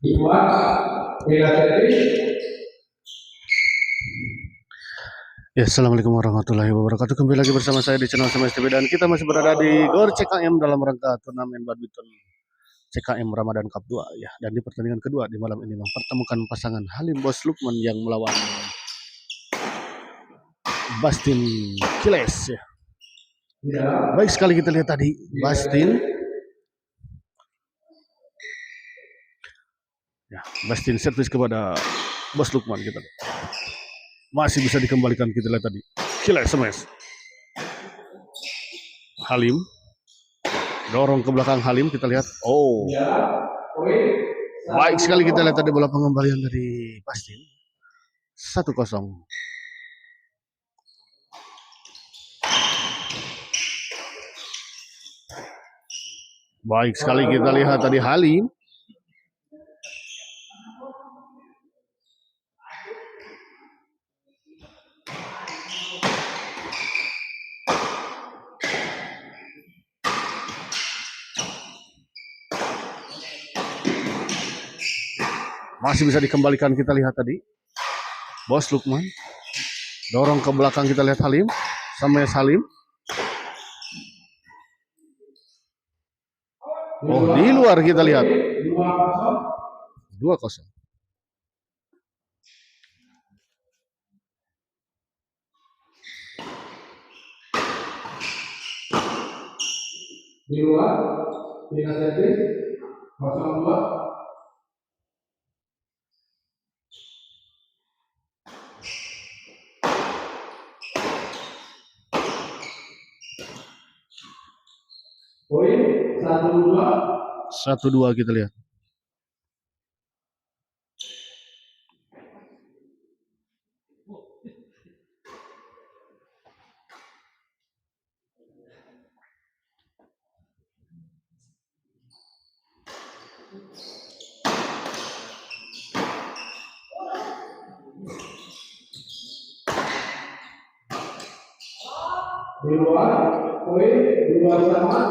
Ya, assalamualaikum warahmatullahi wabarakatuh. Kembali lagi bersama saya di channel SMS TV dan kita masih berada di GOR CKM dalam rangka turnamen badminton CKM Ramadan Cup 2 ya. Dan di pertandingan kedua di malam ini mempertemukan pasangan Halim Bos Lukman yang melawan Bastin Kiles ya. Baik sekali kita lihat tadi Bastin servis kepada Bos Lukman kita. Masih bisa dikembalikan kita lihat tadi. Kiles smash. Halim dorong ke belakang Halim, kita lihat. Oh, baik sekali kita lihat tadi bola pengembalian dari Bastin. 1-0. Baik sekali kita lihat tadi Halim. Masih bisa dikembalikan kita lihat tadi. Bos Lukman dorong ke belakang, kita lihat Halim. Sama Halim. Oh, di luar kita lihat. 2-0. Di luar, inisiatif 02. Poin 1-2 kita lihat. di luar, poin 2 sama.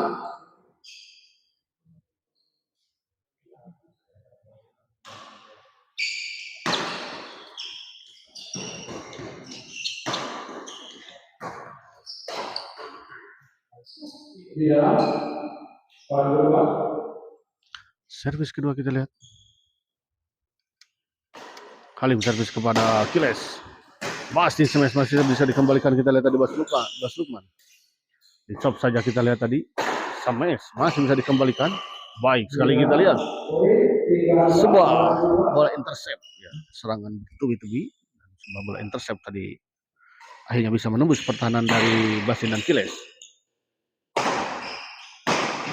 Iya, kedua. Servis kedua kita lihat. Halim servis kepada Kiles. Masih smash, masih bisa dikembalikan kita lihat tadi Bos Lukman. Di chop saja kita lihat tadi. Smash masih bisa dikembalikan. Baik sekali kita lihat. Sebuah bola intercept ya, serangan tubi-tubi. Sebuah bola intercept tadi akhirnya bisa menembus pertahanan dari Bastin dan Kiles.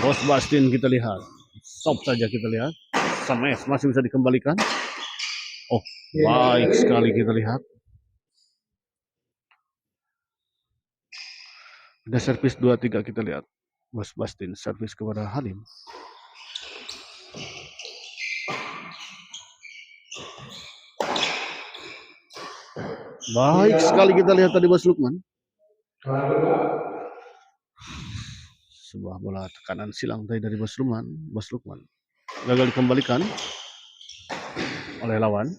Bos Bastin kita lihat. Chop saja kita lihat. Smash masih bisa dikembalikan. Oh, baik sekali kita lihat. Ada servis 2-3 kita lihat. Bos Bastin servis kepada Halim. Baik sekali kita lihat tadi Bos Lukman. Sebuah bola tekanan silang tadi dari Bos Lukman. Gagal dikembalikan oleh lawan.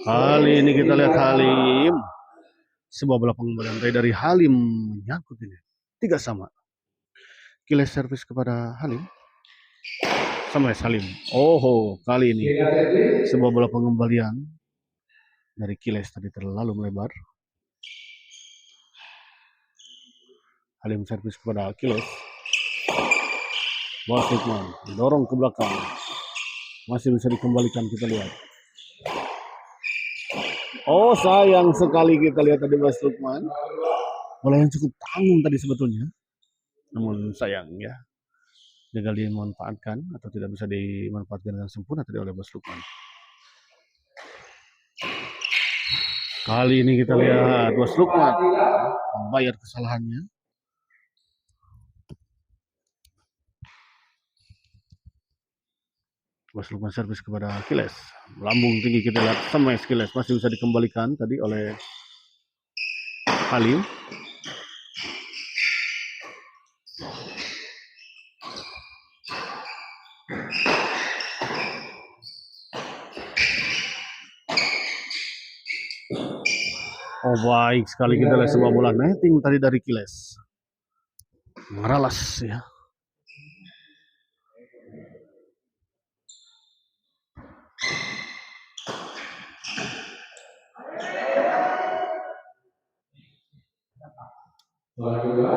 Kali ini kita lihat Halim. Sebuah bola pengembalian dari Halim menyangkut ini. 3-3. Kiles servis kepada Halim. Sama Halim. Oh, kali ini sebuah bola pengembalian dari Kiles tadi terlalu melebar. Halim servis kepada Kiles. Bos Lukman dorong ke belakang. Masih bisa dikembalikan kita lihat. Oh, sayang sekali kita lihat tadi Bos Lukman. Bola yang cukup tanggung tadi sebetulnya. Namun sayang ya. Gagal dimanfaatkan atau tidak bisa dimanfaatkan dengan sempurna tadi oleh Bos Lukman. Kali ini kita lihat Bos Lukman membayar kesalahannya. Bos Lukman servis kepada Kiles. Melambung tinggi, kita lihat smash Kiles. Masih bisa dikembalikan tadi oleh Halim. Oh, baik sekali kita lihat sebuah bola netting tadi dari Kiles. Meralas ya. Bola kedua.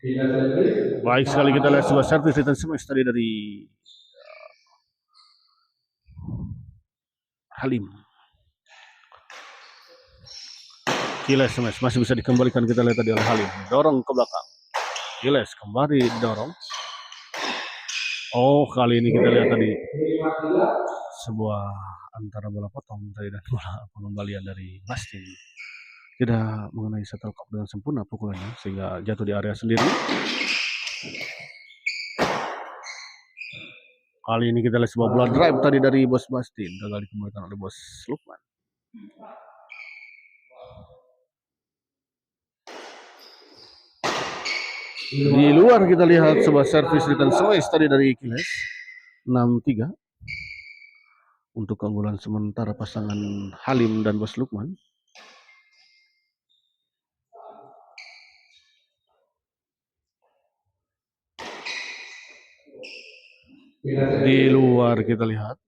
Tinggal servis. Baik sekali kita lihat sebuah servis return smash tadi dari Halim. Kiles smash masih bisa dikembalikan, kita lihat tadi oleh Halim. Dorong ke belakang. Kiles kembali dorong. Oh, kali ini kita lihat tadi sebuah antara bola potong tadi dan bola pengembalian dari Bastin. Tidak mengenai shuttlecock dengan sempurna pukulannya sehingga jatuh di area sendiri. Kali ini kita lihat sebuah bola drive tadi dari Bos Bastin, gagal dikembalikan oleh Bos Lukman. Di luar kita lihat sebuah servis return smash tadi dari Kiles. 6-3 untuk keunggulan sementara pasangan Halim dan Bos Lukman. Di luar kita lihat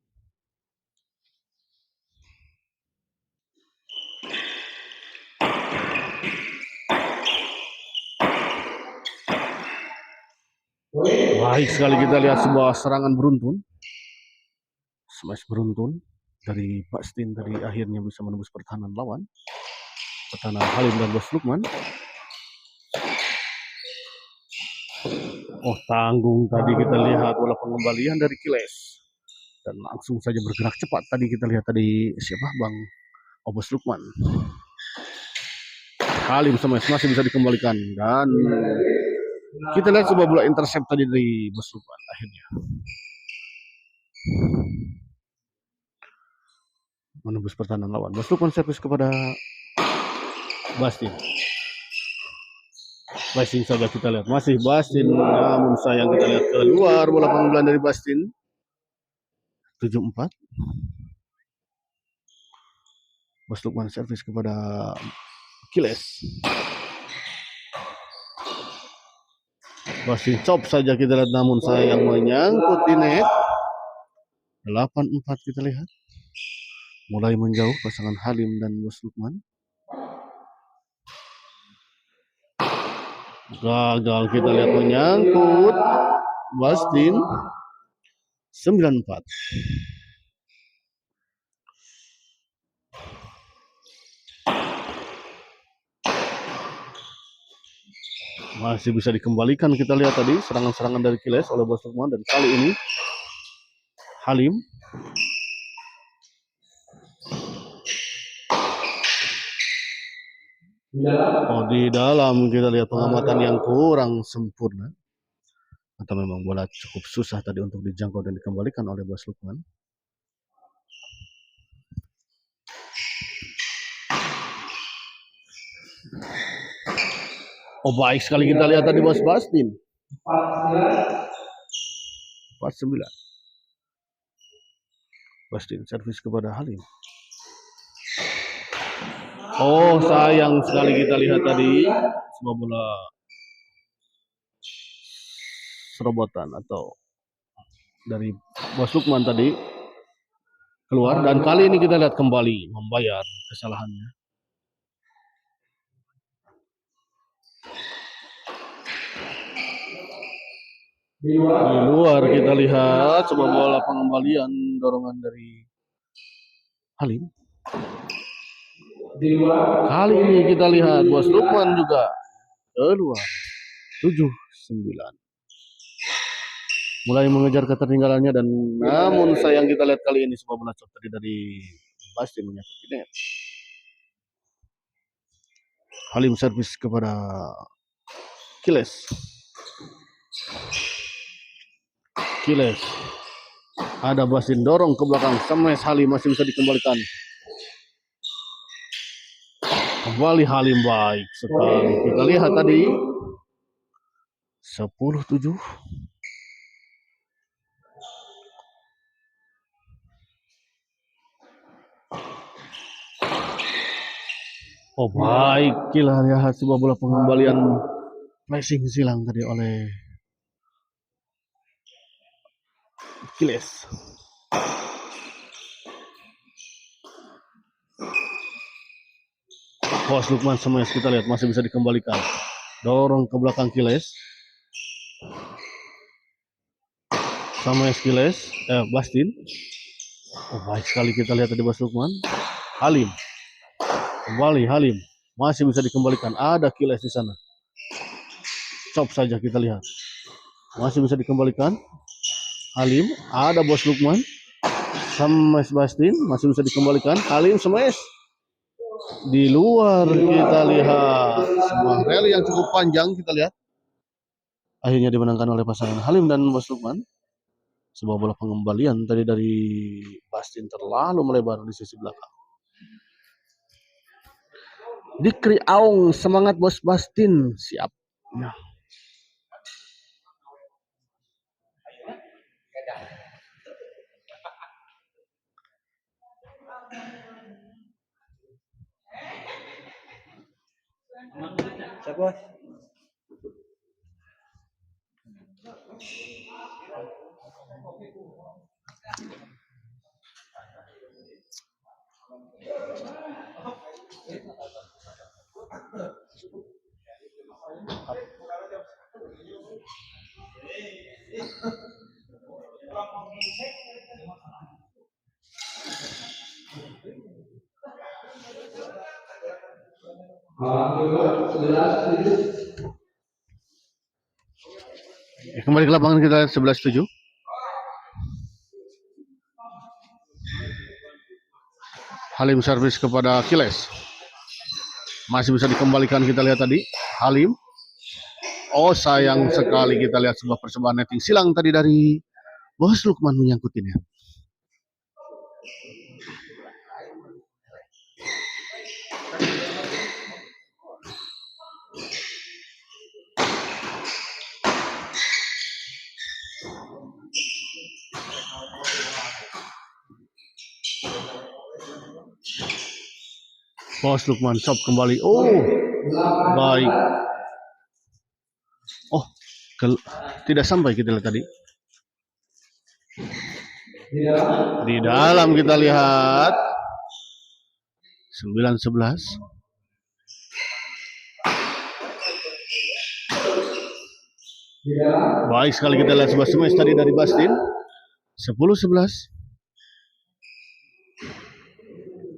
baik sekali, kita lihat sebuah serangan beruntun, smash beruntun dari Bastin tadi akhirnya bisa menembus pertahanan lawan, pertahanan Halim dan Bos Lukman. Oh, tanggung tadi kita lihat bola pengembalian dari Kiles dan langsung saja bergerak cepat tadi kita lihat tadi siapa Bang Bos Lukman. Halim smash masih bisa dikembalikan dan kita lihat sebuah bola intercept tadi dari Bos Lukman akhirnya menembus pertahanan lawan. Bos Lukman servis kepada Bastin. Bastin saja kita lihat masih Bastin, namun sayang kita lihat keluar bola pengembalian dari Bastin. 7-4. Bos Lukman servis kepada Kiles. Bastin chop saja kita lihat, namun sayang menyangkut di net. 8-4 kita lihat. Mulai menjauh pasangan Halim dan Bos Lukman. Gagal kita lihat menyangkut Bastin. 9-4. Masih bisa dikembalikan, kita lihat tadi serangan-serangan dari Kiles oleh Bos Lukman dan kali ini Halim. Oh, di dalam kita lihat pengamatan yang kurang sempurna. Atau memang bola cukup susah tadi untuk dijangkau dan dikembalikan oleh Bos Lukman. Oh, baik sekali kita lihat tadi Bos Bastin. 4-9. Bastin servis kepada Halim. Oh, sayang sekali kita lihat tadi sebuah bola serobotan atau dari Bos Lukman tadi keluar, dan kali ini kita lihat kembali membayar kesalahannya. Di luar kita lihat sebuah bola pengembalian dorongan dari Halim. Kali ini kita lihat Bos Lukman juga keluar. 7-9. Mulai mengejar ketertinggalannya, dan namun sayang kita lihat kali ini sebuah bola chop tadi dari Bastin menyangkut di net. Halim servis kepada Kiles. Kiles. Ada Bastin dorong ke belakang. Smash Halim masih bisa dikembalikan. Kembali Halim baik sekali. Kita lihat tadi 10-7. Oh baik, kita lihat sebuah bola pengembalian flashing silang tadi oleh Kiles. Bos Lukman Smash kita lihat masih bisa dikembalikan. Dorong ke belakang Kiles. Smash Kiles, Bastin. Oh baik sekali kita lihat tadi Bos Lukman. Halim. Kembali Halim. Masih bisa dikembalikan. Ada Kiles di sana. Chop saja kita lihat. Masih bisa dikembalikan. Halim. Ada Bos Lukman. Smash Bastin. Masih bisa dikembalikan. Halim smash. Di luar kita lihat. Sebuah rally yang cukup panjang kita lihat. Akhirnya dimenangkan oleh pasangan Halim dan Bos Lukman. Sebuah bola pengembalian tadi dari Bastin terlalu melebar di sisi belakang. Dikri Aung, semangat Bos Bastin, siap. Nah. Siapa? Kembali ke lapangan kita 11-7. Halim servis kepada Kiles. Masih bisa dikembalikan kita lihat tadi. Halim. Oh sayang sekali kita lihat sebuah percobaan netting silang tadi dari Bos Lukman menyangkutinnya. Bos Lukman shop kembali. Oh baik. Oh tidak sampai kita lihat tadi. Di dalam kita lihat 9-11. Baik sekali kita lihat sebuah smash tadi dari Bastin. 10-11.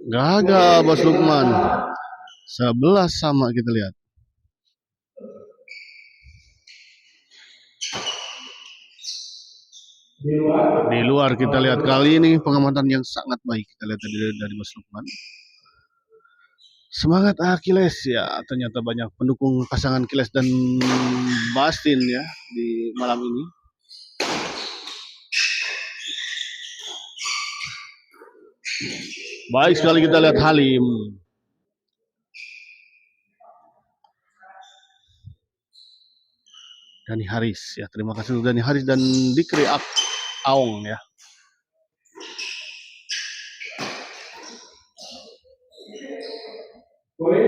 Gagal Bos Lukman. 11 sama kita lihat. Di luar kita lihat kali ini pengamatan yang sangat baik kita lihat dari Bos Lukman. Semangat Kiles ya, ternyata banyak pendukung pasangan Kiles dan Bastin ya di malam ini. Baik sekali kita lihat Halim. Dani Haris ya, terima kasih Dani Haris dan Dikri Aung ya. Poin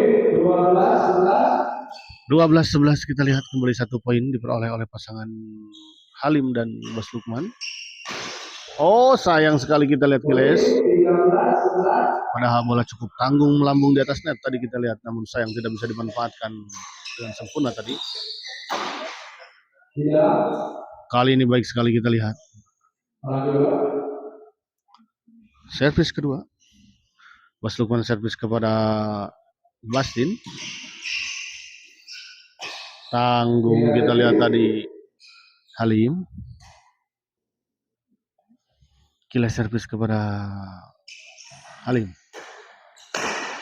12-11 kita lihat kembali 1 poin diperoleh oleh pasangan Halim dan Bos Lukman. Oh sayang sekali kita lihat Kiles. Padahal bola cukup tanggung melambung di atas net tadi kita lihat, namun sayang tidak bisa dimanfaatkan dengan sempurna tadi. Kali ini baik sekali kita lihat. Servis kedua. Bos Lukman servis kepada Bastin. Tanggung kita lihat tadi Halim. Kiles servis kepada Halim.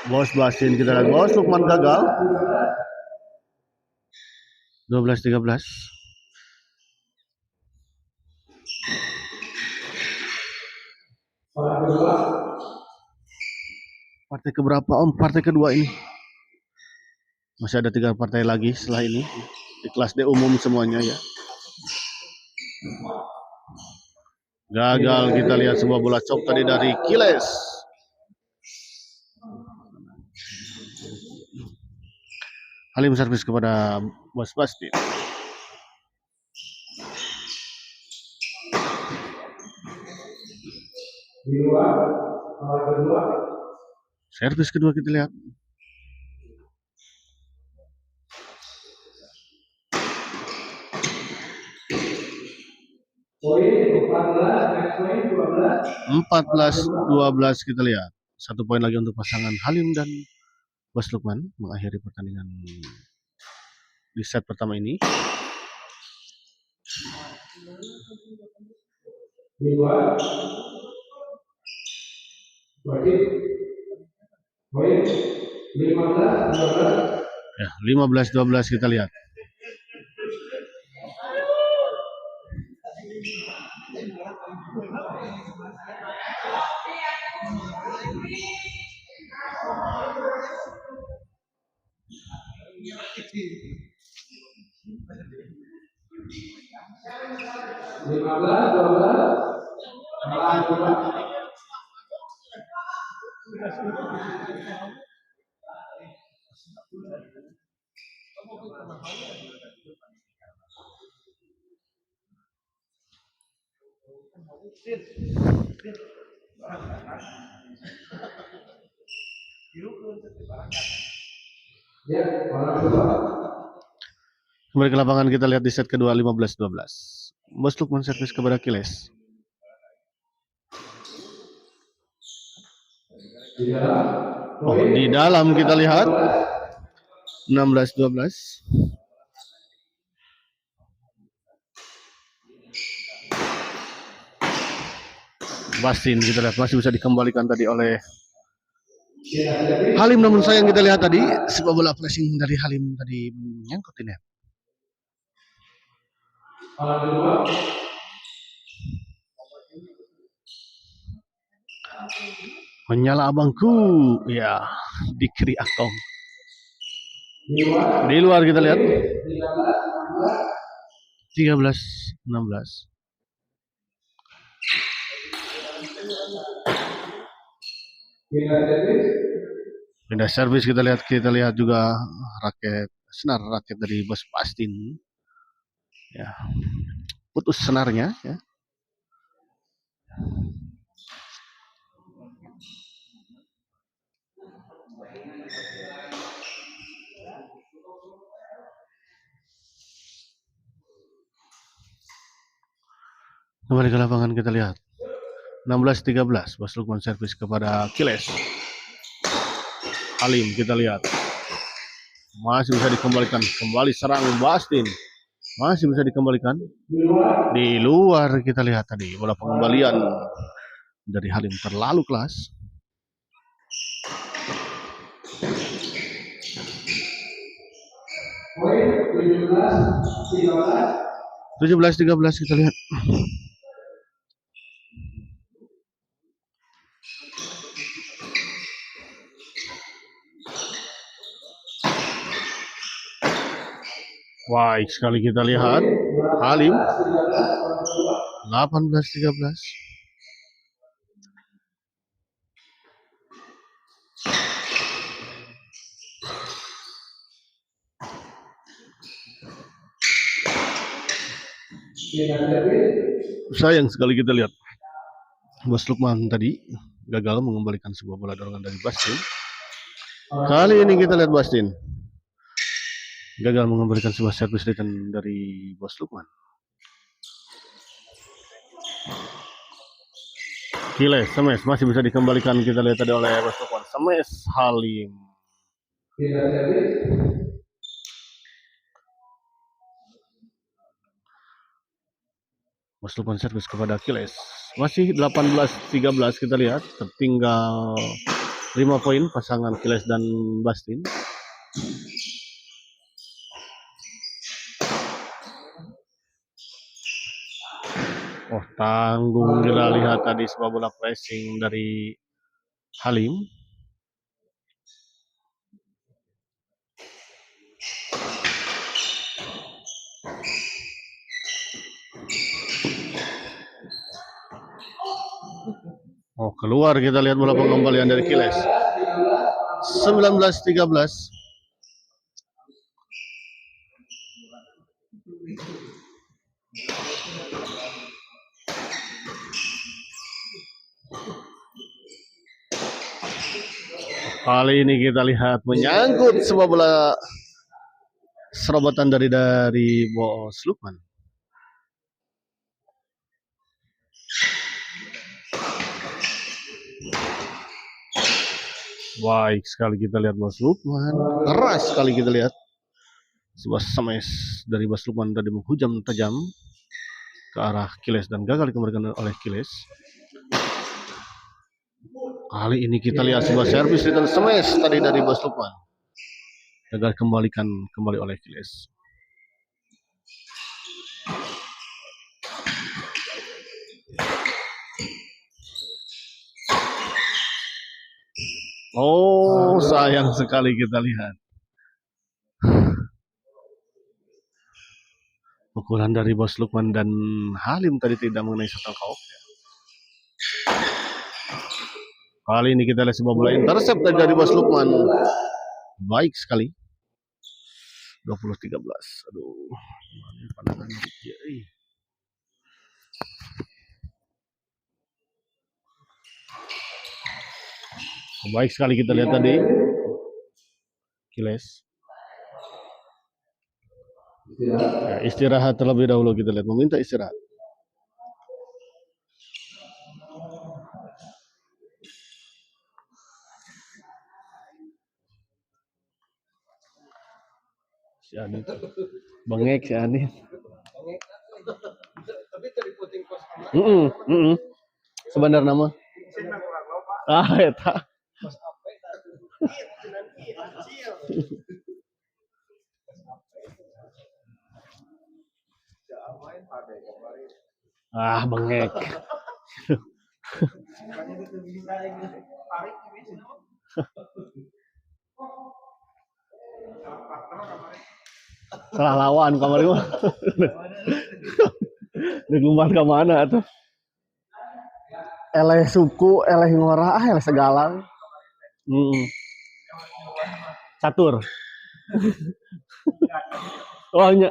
Bos Bastin kita lihat. Bos Lukman gagal. 12-13. Partai keberapa om? Partai kedua ini. Masih ada 3 partai lagi setelah ini. Di kelas D umum semuanya ya. Gagal, kita lihat sebuah bola chop tadi dari Kiles. Halim servis kepada Bos Bastin. Di luar, nomor kedua. Servis kedua kita lihat. Poin 14, next point 12. 14-12 kita lihat. 1 poin lagi untuk pasangan Halim dan Bos Lukman mengakhiri pertandingan di set pertama ini. Di luar. Berarti poin 15, 12. Ya, 15-12 kita lihat. Lima belas, 12. Malah coba. Ya, malah coba. Kembali ke lapangan kita lihat di set kedua 15-12. Bos Lukman servis kepada Kiles. Di dalam kita lihat 16-12. Bastin kita lihat masih bisa dikembalikan tadi oleh Halim, namun sayang kita lihat tadi sebuah bola pressing dari Halim tadi nyangkutin ya. Menyala abangku, ya di kiri akong. Di luar kita lihat 13-16. Pindah servis kita lihat juga raket senar raket dari Bos Bastin. Ya. Putus senarnya ya. Kembali ke lapangan kita lihat 16-13. Bos Lukman servis kepada Kiles. Halim kita lihat masih bisa dikembalikan, kembali serang Bastin, masih bisa dikembalikan di luar. Kita lihat tadi bola pengembalian dari Halim terlalu kelas. 17-13 kita lihat. Baik sekali kita lihat Halim 18-13. Sayang sekali kita lihat Bos Lukman tadi gagal mengembalikan sebuah bola dorongan dari Bastin. Kali ini kita lihat Bastin gagal mengembalikan sebuah servis return dari Bos Lukman. Kiles smash masih bisa dikembalikan, kita lihat tadi oleh Bos Lukman. Smash Halim. Bos Lukman servis kepada Kiles. Masih 18-13 kita lihat, tertinggal 5 poin pasangan Kiles dan Bastin. Oh, tanggung kita lihat tadi sebuah bola pressing dari Halim. Oh, keluar, kita lihat bola pengembalian dari Kiles. 19-13. Kali ini kita lihat menyangkut sebuah bola serobotan dari Bos Lukman. Baik sekali kita lihat Bos Lukman. Keras sekali kita lihat. Sebuah smash dari Bos Lukman tadi menghujam tajam ke arah Kiles dan gagal dikembalikan oleh Kiles. Kali ini kita lihat sebuah servis return smash tadi dari Bos Lukman. Gagal kembali oleh Kiles. Oh, sayang sekali kita lihat. Pukulan dari Bos Lukman dan Halim tadi tidak mengenai shuttlecock. Kali ini kita lihat sebuah bola intercept dari Bos Lukman. Baik sekali. 20-13. Aduh. Pandangan baik sekali kita lihat tadi. Kiles. Ya, istirahat terlebih dahulu kita lihat. Meminta istirahat. Si Ani. Bengek si Ani. Sebenarnya nama. Ah, eta. Ah, bengek. Salah lawan kamar itu. Dilumbar ke mana tuh? Eleh suku, eleh ngora, eleh segalang. Catur. Oh, nya.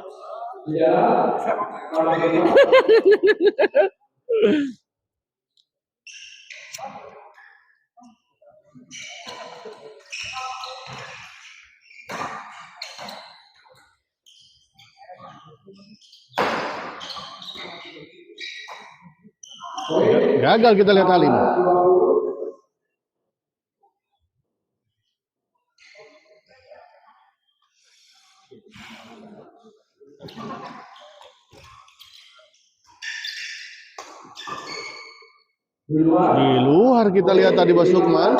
Gagal kita lihat Halim. Di luar kita lihat tadi Bos Lukman.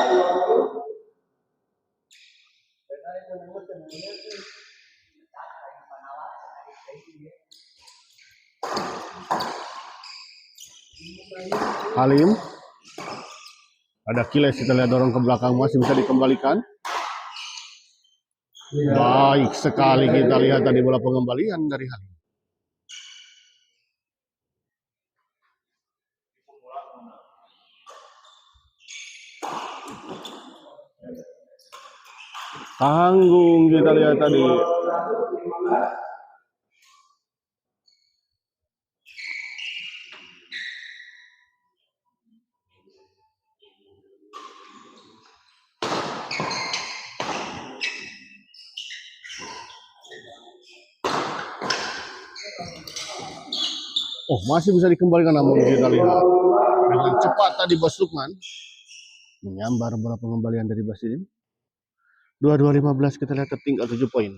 Halim. Ada Kiles, kita lihat dorong ke belakang, masih bisa dikembalikan. Baik sekali kita lihat tadi bola pengembalian dari Halim. Tanggung kita lihat tadi. Oh, masih bisa dikembalikan, namun kita lihat dengan cepat tadi Bos Lukman menyambar bola pengembalian dari Basidin. 22-15 kita lihat tertinggal 7 poin.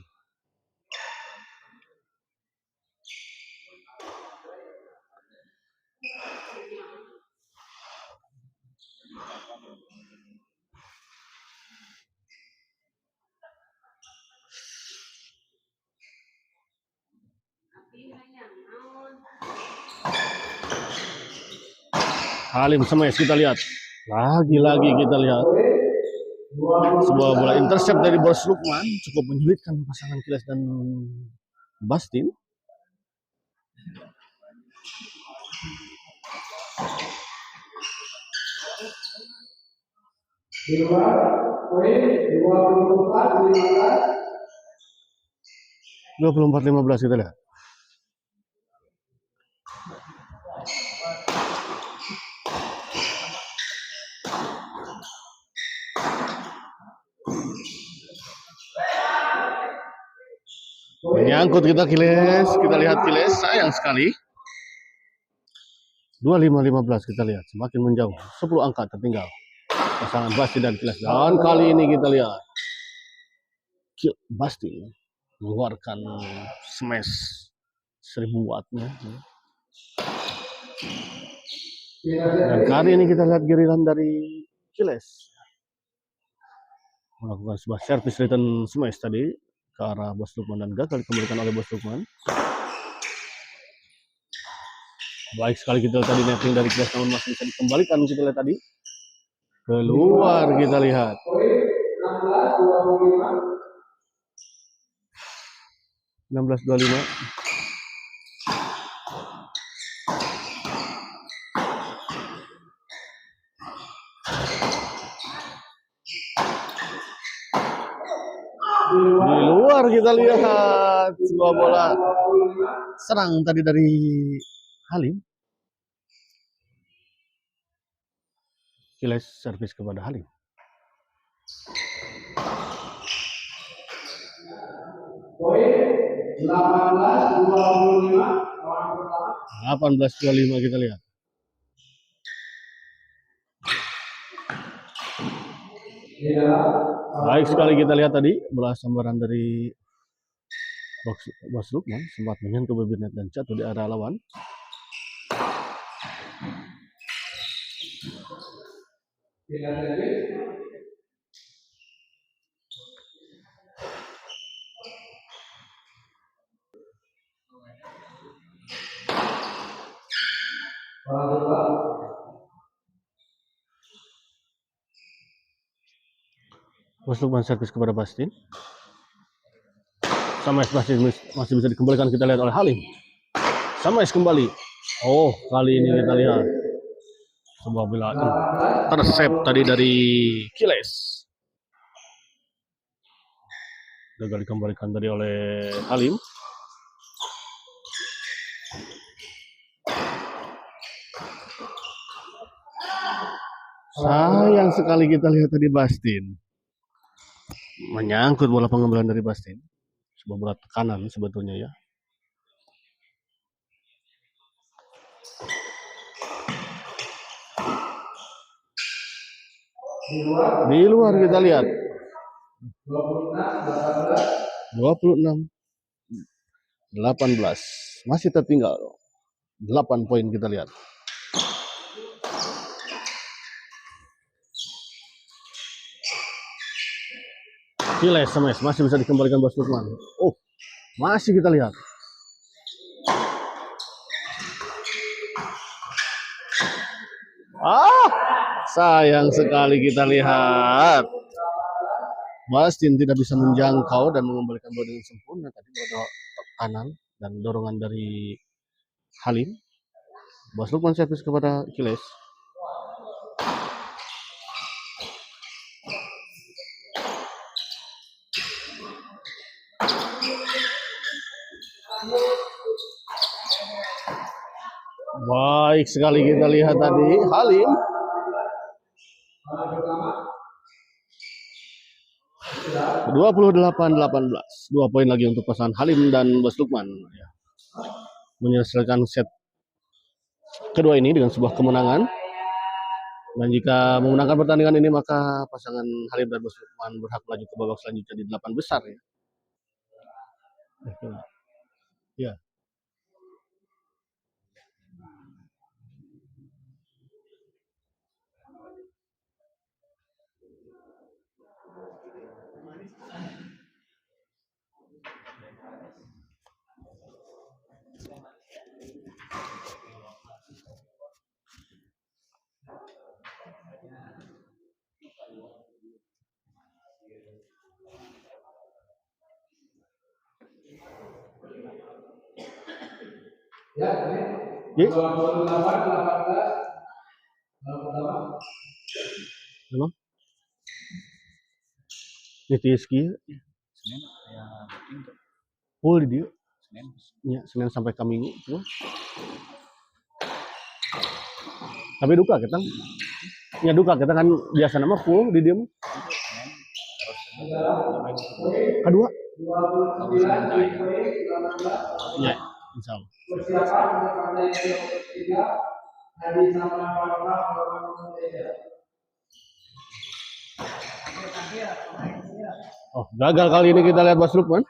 Halim smash kita lihat. Lagi-lagi kita lihat. Sebuah bola intercept dari Bos Lukman cukup menyulitkan pasangan Kiles dan Bastin. Di luar, poin 24-15. 24-15 kita lihat. Menyangkut kita Kiles, kita lihat Kiles, sayang sekali. 25-15 kita lihat, semakin menjauh, 10 angka tertinggal pasangan Basti dan Kiles. Dan kali ini kita lihat Basti mengeluarkan smash 1000 wattnya. Dan kali ini kita lihat giliran dari Kiles melakukan sebuah service return smash tadi ke arah Bos Lukman dan gagal dikembalikan oleh Bos Lukman. Baik sekali kita tadi netting dari Kiles, namun masih bisa dikembalikan kita lihat tadi. Keluar kita lihat. 16-25. Di luar kita lihat sebuah bola serang tadi dari Halim. Kiles servis kepada Halim. Poin 18-25. 18-25 kita lihat. Baik sekali kita lihat tadi bola sambaran dari Bos Lukman sempat menyentuh bibir net dan jatuh di area lawan. Bos Lukman servis kepada Bastin. Sama Bastin masih bisa dikembalikan, kita lihat oleh Halim. Sama kembali. Oh, kali ini kita lihat sebuah bola tersep tadi dari Kiles. Gagal dikembalikan tadi oleh Halim. Sayang sekali kita lihat tadi Bastin menyangkut bola pengembalian dari Bastin. Sebuah bola tekanan sebetulnya ya. Di luar kita lihat 26-18 masih tertinggal 8 poin kita lihat. Kiles smash masih bisa dikembalikan Bos Lukman. Oh, masih kita lihat. Sayang sekali kita lihat. Bastin tidak bisa menjangkau dan mengembalikan bola dengan sempurna tadi bola kanan dan dorongan dari Halim. Bos Lukman servis kepada Kiles. Baik sekali kita lihat tadi Halim. 28-18. 2 poin lagi untuk pasangan Halim dan Bos Lukman. Menyelesaikan set kedua ini dengan sebuah kemenangan. Dan jika memenangkan pertandingan ini maka pasangan Halim dan Bos Lukman berhak melaju ke babak selanjutnya di 8 besar ya. Ya. Ya, ini 28-18. Memang? Nitiski Senin ya penting tuh. full di dia. Senin. Ya, Senin sampai ke Minggu tuh. Tapi duka kita. Ya duka kita kan biasa nama full di dia mah. Kedua. Kalau Senin tayang. Ya, insya Allah. Persiapan untuk partai yang ketiga hari sama Oh, gagal kali ini kita lihat Mas Lukman.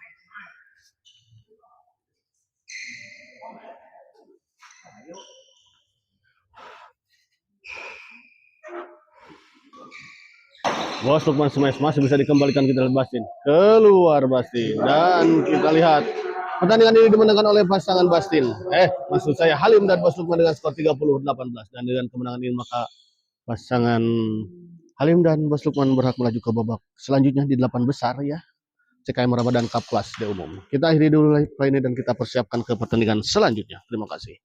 Bos Lukman Smash masih bisa dikembalikan, kita lihat Bastin. Keluar Bastin. Dan kita lihat pertandingan ini dimenangkan oleh pasangan Bastin. Maksud saya Halim dan Bos Lukman dengan skor 30-18. Dan dengan kemenangan ini maka pasangan Halim dan Bos Lukman berhak melaju ke babak selanjutnya di 8 besar ya. CKM Ramadan Cup kelas D umum. Kita akhiri dulu live ini dan kita persiapkan ke pertandingan selanjutnya. Terima kasih.